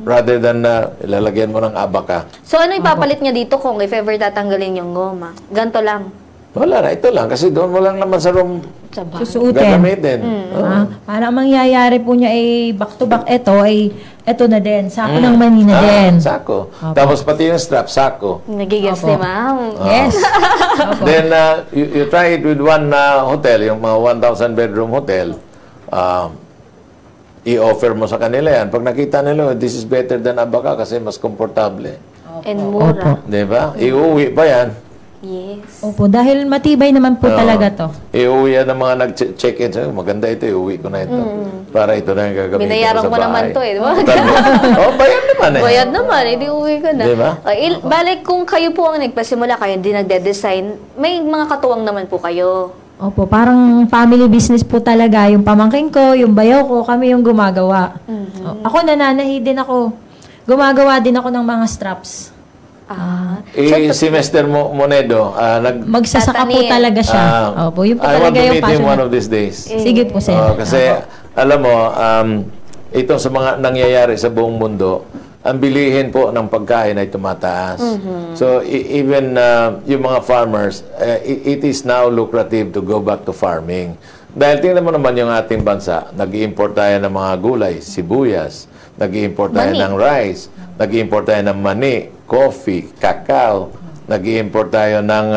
[SPEAKER 3] Rather than ilalagyan mo ng abaca.
[SPEAKER 1] So ano ipapalit niya dito kung if ever tatanggalin yung goma? Ganto lang.
[SPEAKER 3] Wala na, ito lang. Kasi doon mo lang naman sa room
[SPEAKER 1] Sa bahay.
[SPEAKER 2] Susuotin.
[SPEAKER 3] gagamitin.
[SPEAKER 2] Parang mangyayari po niya ay back to back ito na din. Sako ng manina din.
[SPEAKER 3] Sako. Tapos pati yung strap, sako.
[SPEAKER 1] Nagigets
[SPEAKER 2] Opo.
[SPEAKER 1] ni ma'am.
[SPEAKER 2] Yes.
[SPEAKER 3] Then, you try it with one hotel, yung mga 1,000 bedroom hotel. I-offer mo sa kanila yan. Pag nakita nila, this is better than abaca kasi mas komportable.
[SPEAKER 1] And mura.
[SPEAKER 3] Di ba? Iuwi pa yan.
[SPEAKER 1] Yes.
[SPEAKER 2] Opo, dahil matibay naman po talaga to.
[SPEAKER 3] Iuwi yan ng mga nag-check-in. Sabi, maganda ito, iuwi ko na ito. Para ito na yung gagamitin
[SPEAKER 1] Binayaran
[SPEAKER 3] ko sa
[SPEAKER 1] mo naman
[SPEAKER 3] bahay.
[SPEAKER 1] to di ba?
[SPEAKER 3] Bayad naman eh.
[SPEAKER 1] Bayad naman, hindi uwi ka na.
[SPEAKER 3] Di ba?
[SPEAKER 1] Balik kung kayo po ang nagpasimula, kayo din nagde-design, may mga katuwang naman po kayo.
[SPEAKER 2] Opo, parang family business po talaga. Yung pamangkin ko, yung bayaw ko, kami yung gumagawa. Ako nananahi din ako. Gumagawa din ako ng mga straps.
[SPEAKER 3] Si Mr. Monedo,
[SPEAKER 2] Magsasaka po
[SPEAKER 1] Tatanim.
[SPEAKER 2] talaga siya. Opo, yun po
[SPEAKER 3] I want
[SPEAKER 2] talaga
[SPEAKER 3] to
[SPEAKER 2] yung
[SPEAKER 3] meet him
[SPEAKER 2] passion.
[SPEAKER 3] one of these days.
[SPEAKER 2] Sige po, sir.
[SPEAKER 3] Kasi, alam mo, ito sa mga nangyayari sa buong mundo, ang bilihin po ng pagkain ay tumataas. So, even yung mga farmers, it is now lucrative to go back to farming. Dahil tingnan mo naman yung ating bansa, nag-i-import tayo ng mga gulay, sibuyas, nag-i-import tayo
[SPEAKER 1] Mani.
[SPEAKER 3] ng rice, nag-i-import tayo ng mani, coffee, cacao, nag-i-import tayo ng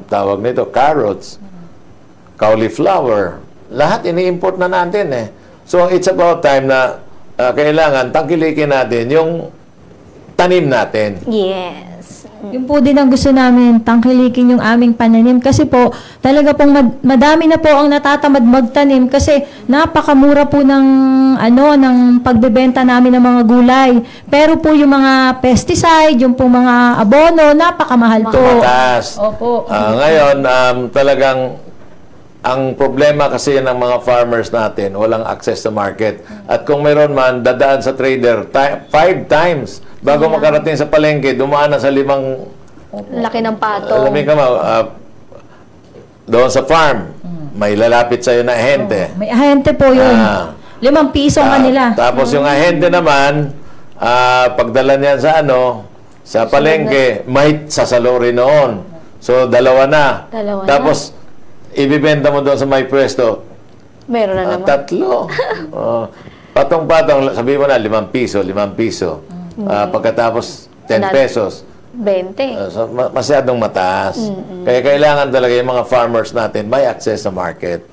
[SPEAKER 3] tawag nito, carrots, cauliflower. Lahat ini-import na natin eh. So it's about time na kailangan tangkilikin natin yung tanim natin.
[SPEAKER 1] Yes.
[SPEAKER 2] Yung po din ang gusto namin, tangkilikin yung aming pananim. Kasi po, talaga pong madami na po ang natatamad magtanim kasi napakamura po ng, ng pagbebenta namin ng mga gulay. Pero po yung mga pesticide, yung po mga abono, napakamahal po.
[SPEAKER 3] Mataas.
[SPEAKER 2] Opo.
[SPEAKER 3] Ngayon, talagang ang problema kasi ng mga farmers natin, walang access sa market. At kung meron man, dadaan sa trader 5 times bago makarating sa palengke, dumaan na sa 5
[SPEAKER 1] Laki ng patong.
[SPEAKER 3] alam ka doon sa farm, may lalapit sa'yo na ahente.
[SPEAKER 2] May ahente po yun. 5 piso nga nila.
[SPEAKER 3] Tapos yung ahente naman, pagdala niyan sa sa palengke, may sasalo rin noon. So, dalawa na. Tapos, ibibenta mo doon sa may pwesto.
[SPEAKER 1] Meron na naman.
[SPEAKER 3] 3. Patong-patong, sabi mo na, 5 piso, 5 piso. Pagkatapos, 10 pesos.
[SPEAKER 1] 20.
[SPEAKER 3] So, masyadong mataas. Kaya kailangan talaga yung mga farmers natin may access sa market.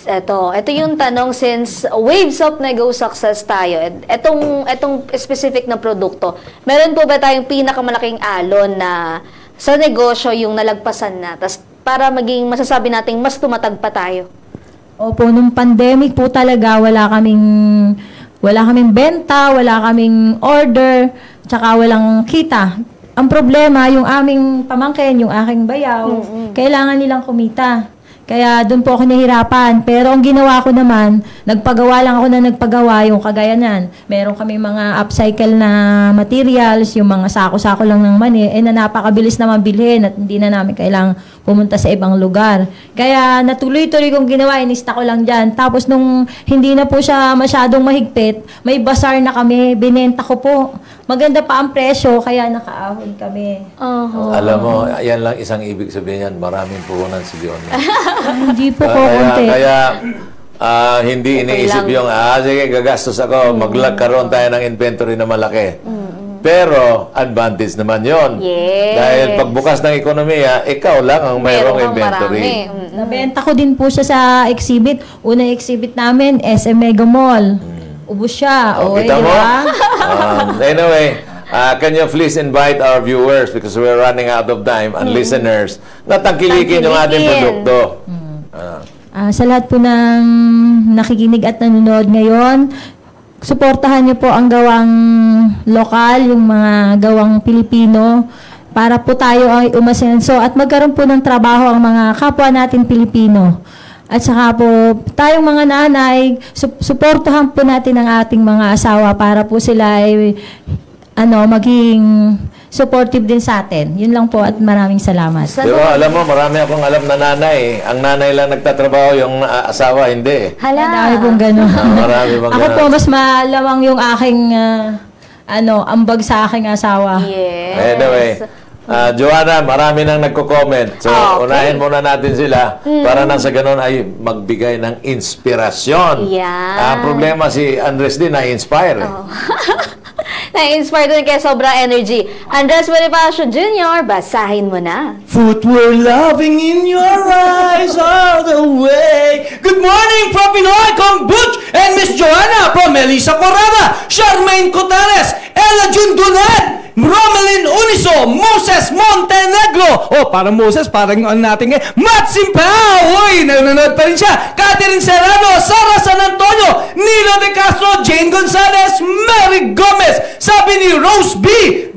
[SPEAKER 1] Ito yung tanong, since Waves of Nego Success tayo, etong specific na produkto, meron po ba tayong pinakamalaking alon na sa negosyo yung nalagpasan na, tas para maging masasabi nating mas tumatag pa tayo?
[SPEAKER 2] Opo, nung pandemic po talaga, wala kaming benta, wala kaming order, tsaka walang kita. Ang problema, yung aming pamangkin, yung aking bayaw, kailangan nilang kumita. Kaya doon po ako nahirapan. Pero ang ginawa ko naman, nagpagawa lang ako na nagpagawa yung kagaya nan. Meron kami mga upcycle na materials, yung mga sako-sako lang ng mani, na napakabilis naman bilhin at hindi na namin kailangang pumunta sa ibang lugar. Kaya natuloy-tuloy kong ginawa, inista ko lang dyan. Tapos nung hindi na po siya masyadong mahigpit, may bazaar na kami, binenta ko po. Maganda pa ang presyo, kaya nakaahon kami.
[SPEAKER 3] Alam mo, yan lang isang ibig sabihin yan, maraming puhunan si Leon.
[SPEAKER 2] Hindi po ko konti.
[SPEAKER 3] Kaya hindi iniisip yung, sige, gagastos ako, magkaroon tayo ng inventory na malaki. Pero, advantage naman yon.
[SPEAKER 1] Yes.
[SPEAKER 3] Dahil pagbukas ng ekonomiya, ikaw lang ang mayroong inventory.
[SPEAKER 2] Nabenta ko din po siya sa exhibit. Unang exhibit namin, SM Mega Mall. Ubus siya.
[SPEAKER 3] Kita mo? Anyway, can you please invite our viewers, because we're running out of time, and listeners, na tangkilikin yung ating produkto.
[SPEAKER 2] Sa lahat po ng nakikinig at nanonood ngayon, suportahan niyo po ang gawang lokal, yung mga gawang Pilipino, para po tayo ay umasenso at magkaroon po ng trabaho ang mga kapwa natin Pilipino. At saka po, tayong mga nanay, suportahan po natin ang ating mga asawa para po sila ay maging supportive din sa atin. Yun lang po at maraming salamat.
[SPEAKER 3] Pero alam mo, marami akong alam na nanay. Ang nanay lang nagtatrabaho, yung asawa hindi.
[SPEAKER 2] Marami pong gano'n.
[SPEAKER 3] Marami pong
[SPEAKER 2] Ako po, mas malamang yung aking ambag sa aking asawa.
[SPEAKER 1] Yes.
[SPEAKER 3] Anyway, Joanna, marami nang nagko-comment. So, unahin muna natin sila para nang sa ganun ay magbigay ng inspirasyon. Ang problema, si Andres din na-inspire.
[SPEAKER 1] Na-inspire din kaya sobra energy. Andres Bonifacio Jr., basahin mo na.
[SPEAKER 4] Footwear loving in your eyes all the way. Good morning from Pinoy, Kong Butch and Miss Joanna from Melissa Corrada, Charmaine Cotares, Ella Jundunad, Romelyn Uniso, Moses Montenegro. Parang Moses, parang natin ngayon. Matt Simpao, nanonood pa rin siya. Catherine Serrano, Sara San Antonio, Nilo De Castro, Jane Gonzalez, Mary Gomez. Sabi ni Rose B,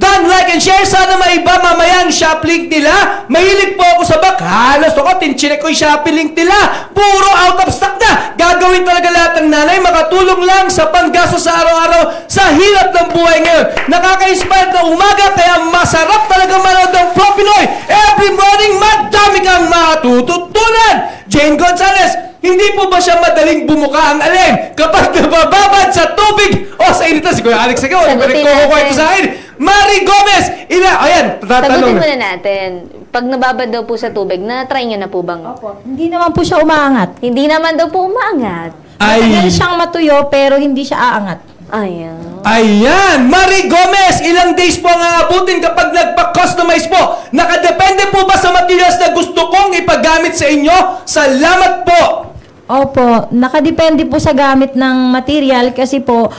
[SPEAKER 4] done, like and share. Sana maiba mamaya ang shop link nila. Mahilig po ako sa bag. Halos ako, tinchinek ko yung shop link nila. Puro out of stock na. Gagawin talaga lahat ng nanay. Makatulong lang sa panggasto sa araw-araw sa hirap ng buhay ngayon. Nakaka-inspire na umaga, kaya masarap talaga manood ng Pro Pinoy. Every morning, madami kang matututunan. Jane Gonzalez, hindi po ba siya madaling bumuka ang alin kapag nabababad sa tubig o sa initan? Si Kuya Alex ikaw, ito sa akin. Mary Gomez, ayan,
[SPEAKER 1] Sagutin
[SPEAKER 4] tatanong.
[SPEAKER 1] muna natin. Pag nababad daw po sa tubig, na-try nyo na po bang?
[SPEAKER 2] Opo. Hindi naman po siya umaangat.
[SPEAKER 1] Hindi naman daw po umaangat.
[SPEAKER 2] Matagal siyang matuyo pero hindi siya aangat.
[SPEAKER 1] Ayan.
[SPEAKER 4] Ayan! Marie Gomez, ilang days po ang aabutin kapag nagpa-customize po? Nakadepende po ba sa materials na gusto kong ipagamit sa inyo? Salamat po!
[SPEAKER 2] Opo, nakadepende po sa gamit ng material kasi po,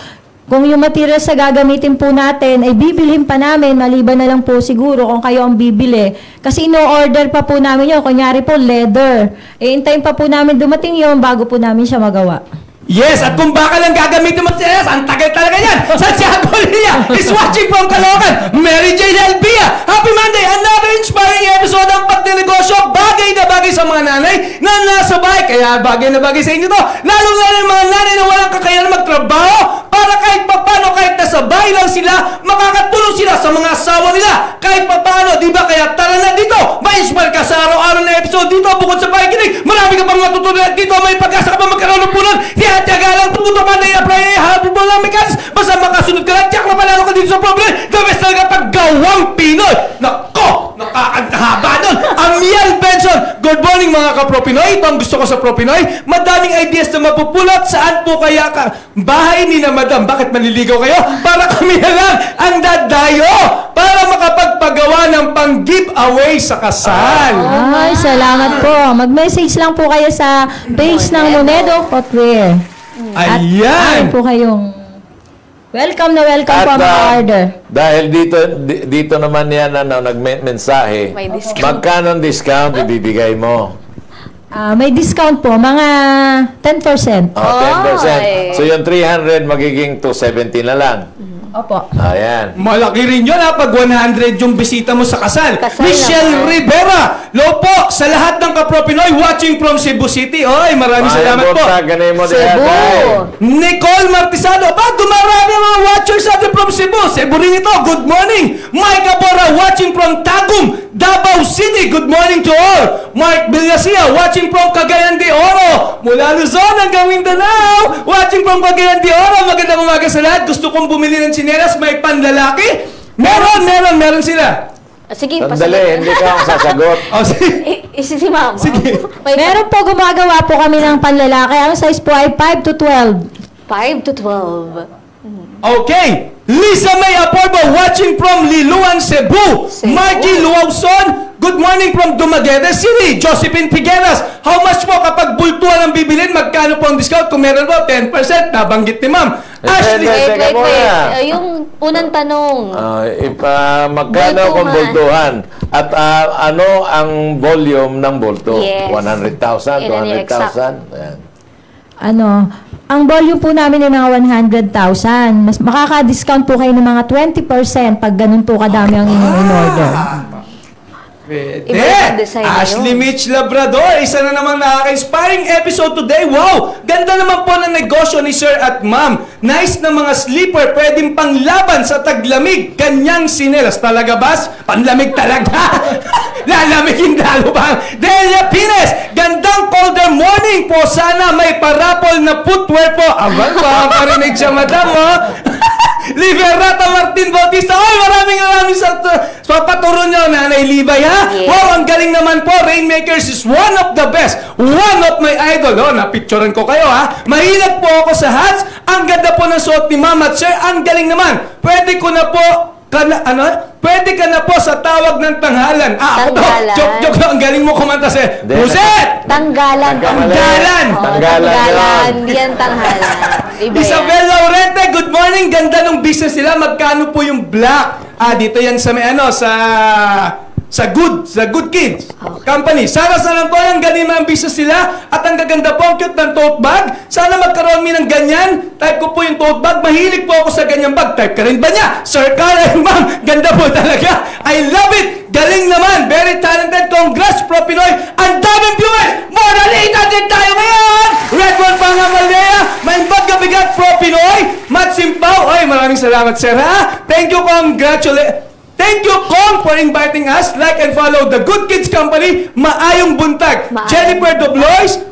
[SPEAKER 2] kung yung materials na gagamitin po natin ay bibilhin pa namin, maliban na lang po siguro kung kayo ang bibili. Kasi ino-order pa po namin yun, kunyari po leather. Hintayin pa po namin dumating yun bago po namin siya magawa.
[SPEAKER 4] Yes, at kung baka lang gagamitin mo sa ang tagal talaga yan. Santiago Lia is watching from Caloocan. Mary Jane Albia, happy Monday! Another inspiring episode ng Pagdinegosyo. Bagay na bagay sa mga nanay na nasa bahay. Kaya bagay na bagay sa inyo to. Lalo-lalo yung mga nanay na walang kakayanan magtrabaho para kahit papano, kahit nasa bahay lang sila, makakatulong sila sa mga asawa nila. Kahit papano, di ba? Kaya tara na dito. Ma-inspire ka sa araw-araw na episode dito. Bukod sa pakikinig, marami ka pang matutunan dito. May pag-asa ka pa magkaroon ng punan. Tiyaga lang, tumuto ka na i-apply, happy mo lang, mechanics. Basta makasunod ka lang, tiyak na palalo ka dito sa problem. The best talaga paggawang Pinoy. Nako, nakakantahaba nun. Amiel Benson, good morning mga ka-Pro-Pinoy. Ito ang gusto ko sa Pro-Pinoy. Madaming ideas na mapupulot. Saan po kaya ka? Bahay ni na madam. Bakit manliligaw kayo? Para kami na lang ang dadayo. Para makapagpagawa ng pang-giveaway sa kasal.
[SPEAKER 2] Ay, salamat po. Mag-message lang po kayo sa page ng Monedo Footwear.
[SPEAKER 4] Ayan!
[SPEAKER 2] Po kayong welcome na welcome po mga order.
[SPEAKER 3] Dahil dito naman yan nagmensahe,
[SPEAKER 1] May discount.
[SPEAKER 3] magkano ang discount ibibigay mo?
[SPEAKER 2] May discount po, mga 10%.
[SPEAKER 3] Oh, 10%.
[SPEAKER 1] Ay.
[SPEAKER 3] So yung 300 magiging 270 na lang.
[SPEAKER 2] Opo.
[SPEAKER 3] Ayan.
[SPEAKER 4] Malaki rin yun ha, pag 100 yung bisita mo sa kasal.
[SPEAKER 1] Kasal
[SPEAKER 4] Michelle
[SPEAKER 1] naman.
[SPEAKER 4] Rivera, lo po sa lahat ng ka-Pro-Pinoy watching from Cebu City. Oy, maraming salamat po.
[SPEAKER 3] Ganay mo
[SPEAKER 1] Cebu.
[SPEAKER 4] Nicole Martisano, dumarami ang mga watchers natin from Cebu. Cebu rin ito, good morning. Mike Abora, watching from Tagum, Davao City, good morning to all. Mark Villasia, watching from Cagayan de Oro. Mula Luzon hanggang Mindanao, watching from Cagayan de Oro. Magandang umaga sa lahat. Gusto kong bumili ng tsinelas, may panlalaki? Meron sila.
[SPEAKER 1] Sige,
[SPEAKER 3] Sandali, hindi ka ang sasagot.
[SPEAKER 4] Oh,
[SPEAKER 1] si ma'am.
[SPEAKER 4] Sige.
[SPEAKER 2] Meron po gumagawa po kami ng panlalaki. Ang size po ay 5 to 12.
[SPEAKER 1] 5 to 12.
[SPEAKER 4] Okay, Lisa May Aporbo watching from Liluan, Cebu.
[SPEAKER 1] Cebu.
[SPEAKER 4] Margie Luawson, good morning from Dumaguete City. Josephine Figueras, how much po kapag bultuan ang bibilin? Magkano po ang discount? Kung meron po, 10%. Nabanggit ni ma'am. Ashley,
[SPEAKER 3] Teka muna.
[SPEAKER 1] Yung unang tanong.
[SPEAKER 3] Magkano kung bultuhan? At ano ang volume ng bulto?
[SPEAKER 1] Yes.
[SPEAKER 3] 100,000,
[SPEAKER 1] Ilan yung
[SPEAKER 3] 200,000? Ayan.
[SPEAKER 2] Ang volume po namin ay mga 100,000. Mas makaka-discount po kayo ng mga 20% pag ganun po kadami ang inyong in-order.
[SPEAKER 4] Pwede.
[SPEAKER 1] Iba yung design na
[SPEAKER 4] Ashley
[SPEAKER 1] yun.
[SPEAKER 4] Mitch Labrador, isa na namang nakaka-inspiring episode today. Wow! Ganda naman po ng negosyo ni Sir at Ma'am. Nice na mga sleeper, pwedeng panglaban sa taglamig. Kanyang sinelas. Talaga, Bas? Panlamig talaga. Lalamigin lalo ba? Delia Pines, gandang colder morning po. Sana may parapol na footwear po. Abang, makakarinig siya, madam, oh. Liberata Martin Bautista. Ay, maraming sa papaturo nyo, Nanay Libay, ha?
[SPEAKER 1] Yes.
[SPEAKER 4] Wow, ang galing naman po. Rainmakers is one of the best. One of my idol. Oh, napicturean ko kayo, ha? Mahilag po ako sa hats. Ang ganda po ng suot ni Mama at Sir. Ang galing naman. Pwede ko na po pwede ka na po sa tawag ng tanghalan. Ako to.
[SPEAKER 1] Tanghalan.
[SPEAKER 4] Joke lang. Ang galing mo kumanta, Sir. Buset!
[SPEAKER 1] Tanggalan.
[SPEAKER 4] Tanggalan.
[SPEAKER 1] Oo,
[SPEAKER 3] Tanggalan
[SPEAKER 1] tanggalan. Hindi yan tanghalan. Iba yan.
[SPEAKER 4] Isabel Laurente, good morning. Ganda ng business nila. Magkano po yung black? Dito yan sa may sa Good Kids Company. Sana po ang galing ang business nila at ang gaganda po, ang cute ng tote bag. Sana magkaroon ng ganyan. Type ko po yung tote bag. Mahilig po ako sa ganyang bag. Type ka rin ba niya? Sir Carl and Ma'am, ganda po talaga. I love it. Galing naman. Very talented. Congrats, Pro Pinoy. Ang daming viewers. More than 800 tayo ngayon. Red One Pangamalea. Maimbag gabigat, Pro Pinoy. Matt Simpaw. Ay, maraming salamat, sir, ha? Thank you, Thank you, Kong, for inviting us. Like and follow the Good Kids Company. Maayong buntag. Jennifer Doblois,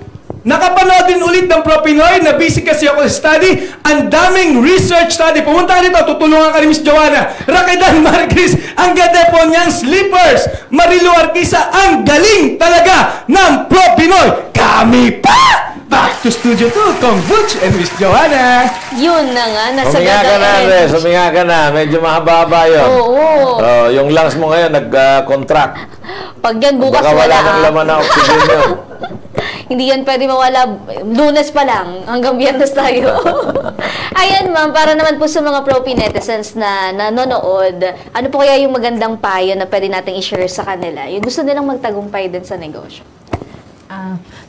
[SPEAKER 4] nakapanood din ulit ng Pro Pinoy. Na busy kasi ako sa study. Ang daming research study. Pumunta ka dito, tutulungan ka ni Miss Joanna. Rakedan Marquez, ang ganda po niyang slippers. Marilu Arquisa, ang galing talaga ng Pro Pinoy. Kami pa! Back to to Studio 2, Kong Butch and Miss Joanna.
[SPEAKER 1] Yun na nga, nasa
[SPEAKER 3] Huminga ka na, Andres. Huminga ka na. Medyo mahaba-haba yun.
[SPEAKER 1] Oo.
[SPEAKER 3] Yung lungs mo ngayon, nag-contract.
[SPEAKER 1] Pag yan bukas
[SPEAKER 3] Baka wala kang
[SPEAKER 1] ah.
[SPEAKER 3] laman na oxygen yun.
[SPEAKER 1] Hindi yan pwede mawala. Lunes pa lang. Hanggang Biyernes tayo. Ayan, ma'am. Para naman po sa mga pro netizens na nanonood, ano po kaya yung magandang payo na pwede nating i-share sa kanila? Yung gusto nilang magtagumpay din sa negosyo.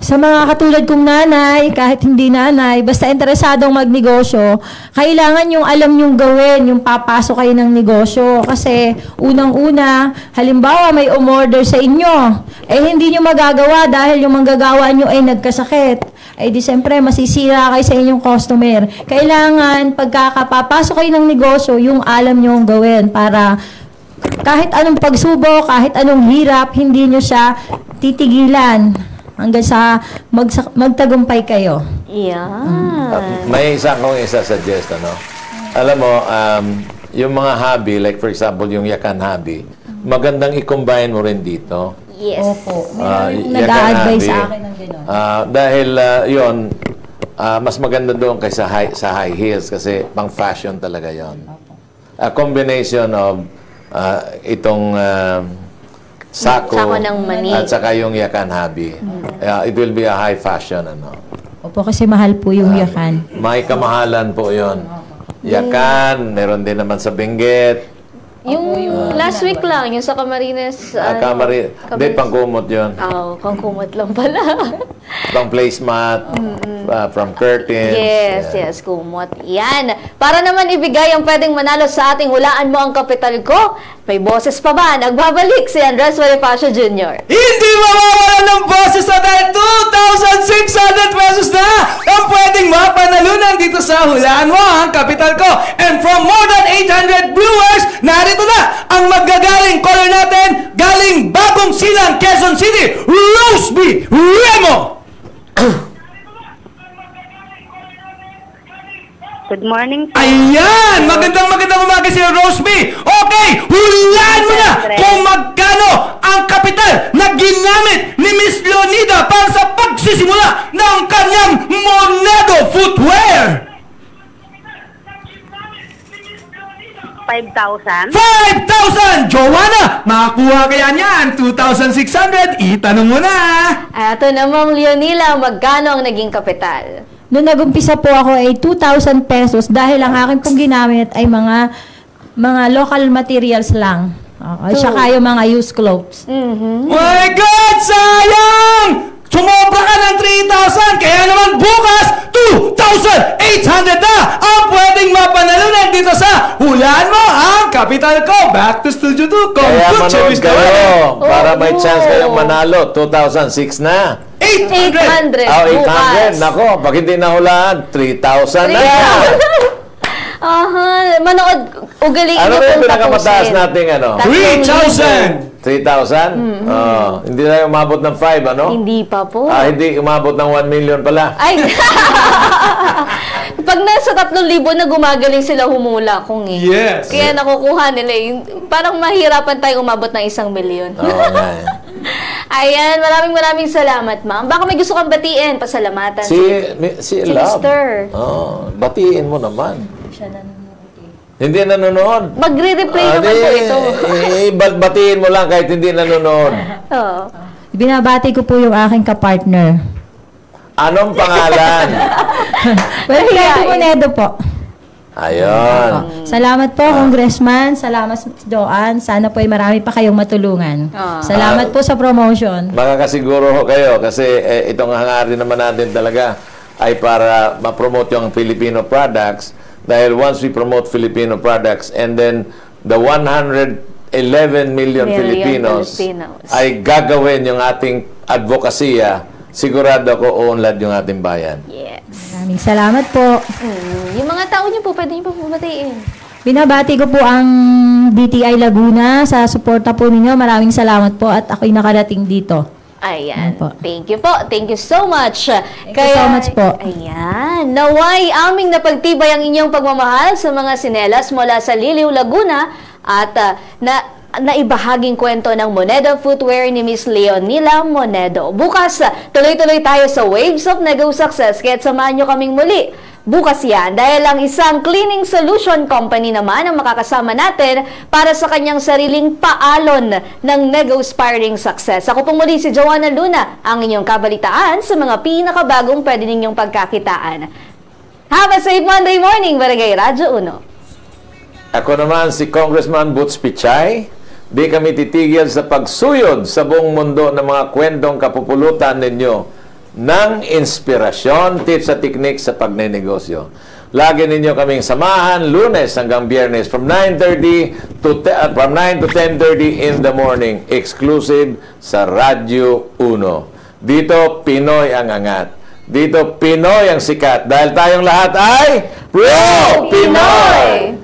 [SPEAKER 2] Sa mga katulad kong nanay, kahit hindi nanay, basta interesadong magnegosyo, kailangan yung alam yung gawin, yung papasok kayo ng negosyo. Kasi unang-una, halimbawa may umorder sa inyo, hindi nyo magagawa dahil yung manggagawa nyo ay nagkasakit. Di siyempre, masisira kayo sa inyong customer. Kailangan, pagkakapapasok kayo ng negosyo, yung alam nyo ang gawin para kahit anong pagsubok, kahit anong hirap, hindi nyo siya titigilan hanggang sa magtagumpay kayo.
[SPEAKER 1] Yan.
[SPEAKER 3] May isa akong isa-suggest, ano? Alam mo, yung mga hobby, like for example, yung yakan hobby, magandang i-combine mo rin dito.
[SPEAKER 1] Yes.
[SPEAKER 2] Opo.
[SPEAKER 3] Yakan
[SPEAKER 2] Nag-a-advise
[SPEAKER 3] hobby.
[SPEAKER 2] sa akin ng gano'n.
[SPEAKER 3] Dahil yun, mas maganda doon kaysa high heels kasi pang fashion talaga yon. A combination of itong sako
[SPEAKER 1] ng mani.
[SPEAKER 3] at saka yung yakan hobby. It will be a high fashion, ano.
[SPEAKER 2] Opo, kasi mahal po yung yakan.
[SPEAKER 3] May kamahalan po yon. Yakan, meron din naman sa Benguet.
[SPEAKER 1] Yung last week lang, yung sa Camarines.
[SPEAKER 3] Hindi, pangkumot yun.
[SPEAKER 1] Pangkumot lang pala.
[SPEAKER 3] Pang placemat, from curtains.
[SPEAKER 1] Yes, kumot. Yan. Para naman ibigay ang pwedeng manalo sa ating Hulaan Mo ang Kapital Ko, may boses pa ba? Nagbabalik si Andres Bonifacio Jr.
[SPEAKER 4] Hindi mawawala ng boses na dahil 2,600 pesos na ang pwedeng mapanalunan dito sa Hulaan Mo ang Kapital Ko. And from more than 800 viewers, narito na ang magagaling caller natin galing Bagong Silang, Quezon City, Roseby Remo!
[SPEAKER 5] Good morning po.
[SPEAKER 4] Ayan! Magandang umaga si Roseby. Okay, hulaan mo na kung magkano ang kapital na ginamit ni Miss Leonida para sa pagsisimula ng kanyang Monedo Footwear.
[SPEAKER 5] 5,000.
[SPEAKER 4] 5,000! Joanna, makakuha kaya niyan. 2,600. Itanong mo na.
[SPEAKER 1] Ito na, Ma'am Leonila, magkano ang naging kapital?
[SPEAKER 2] Noong nag-umpisa po ako ay 2,000 pesos dahil ang akin pong ginamit ay mga local materials lang. Okay, saka yung mga used clothes.
[SPEAKER 4] My God, sayang! Sumobra ka ng 3,000, kaya naman bukas, 2,800 na ang pwedeng mapanalunan dito sa Hulaan Mo ang Kapital Ko. Back to Studio 2,
[SPEAKER 3] Kaya manood kayo para may
[SPEAKER 1] Oo.
[SPEAKER 3] chance kayong manalo. 2,006 na.
[SPEAKER 1] 800.
[SPEAKER 3] 800. Nako, pag hindi nahulaan, 3,000 na.
[SPEAKER 1] Manood, ugaling
[SPEAKER 3] Ano
[SPEAKER 1] niyo
[SPEAKER 3] ba yung
[SPEAKER 1] pong
[SPEAKER 3] pinakamataas
[SPEAKER 1] tapusin.
[SPEAKER 3] nating ano?
[SPEAKER 4] 3,000!
[SPEAKER 3] 3,000? Hindi na umabot ng 5, ano?
[SPEAKER 1] Hindi pa po.
[SPEAKER 3] Hindi umabot ng 1 million pala.
[SPEAKER 1] Ay! Pag nasa 3,000 na gumagaling sila humula kung
[SPEAKER 4] Yes.
[SPEAKER 1] Kaya nakukuha nila parang mahirapan tayong umabot ng 1 milyon.
[SPEAKER 3] Oo nga eh.
[SPEAKER 1] Ayan, maraming salamat, ma'am. Baka may gusto kang batiin, pasalamatan.
[SPEAKER 3] Si Love.
[SPEAKER 1] Mister.
[SPEAKER 3] Batiin mo naman. Hindi nanonood.
[SPEAKER 1] Magre-replay naman po ito.
[SPEAKER 3] Batiin mo lang kahit hindi nanonood.
[SPEAKER 1] Oo.
[SPEAKER 2] Binabati ko po yung aking kapartner.
[SPEAKER 3] Anong pangalan?
[SPEAKER 2] Welcome to Monedo po.
[SPEAKER 3] Ayun.
[SPEAKER 2] Salamat po, Congressman. Salamat, Joanne. Sana po ay marami pa kayong matulungan. Salamat po sa promotion.
[SPEAKER 3] Makakasiguro ho kayo kasi itong hangarin naman natin talaga ay para ma-promote yung Filipino products dahil once we promote Filipino products and then the 111 million Filipinos ay gagawin yung ating advokasya, sigurado ko uunlad yung ating bayan.
[SPEAKER 1] Yes.
[SPEAKER 2] Maraming salamat po.
[SPEAKER 1] Yung mga tao niyo po, pwede niyo po batiin.
[SPEAKER 2] Binabati ko po ang DTI Laguna sa suporta po ninyo. Maraming salamat po at ako'y nakarating dito.
[SPEAKER 1] Ayan.
[SPEAKER 2] Opo.
[SPEAKER 1] Thank you po. Thank you so much.
[SPEAKER 2] Thank you so much po.
[SPEAKER 1] Ayan. Naway aming napagtibay ang inyong pagmamahal sa mga sinelas mula sa Liliw, Laguna at naibahaging kwento ng Monedo Footwear ni Miss Leonila Monedo. Bukas, tuloy-tuloy tayo sa Waves of Nego Success, kaya samahan nyo kaming muli. Bukas yan, dahil ang isang cleaning solution company naman ang makakasama natin para sa kanyang sariling paalon ng Nego-Spiring Success. Ako pong muli si Joanna Luna, ang inyong kabalitaan sa mga pinakabagong pwede ninyong pagkakitaan. Have a safe Monday morning, Barangay Radyo 1.
[SPEAKER 3] Ako naman si Congressman Butch Pichay. Di kami titigil sa pagsuyod sa buong mundo ng mga kwentong kapupulutan ninyo ng inspirasyon, tips at techniques sa pagnenegosyo. Lagi ninyo kaming samahan Lunes hanggang Biyernes from 9 to 10:30 in the morning, exclusive sa Radyo 1. Dito Pinoy ang angat. Dito Pinoy ang sikat dahil tayong lahat ay Pro Pinoy!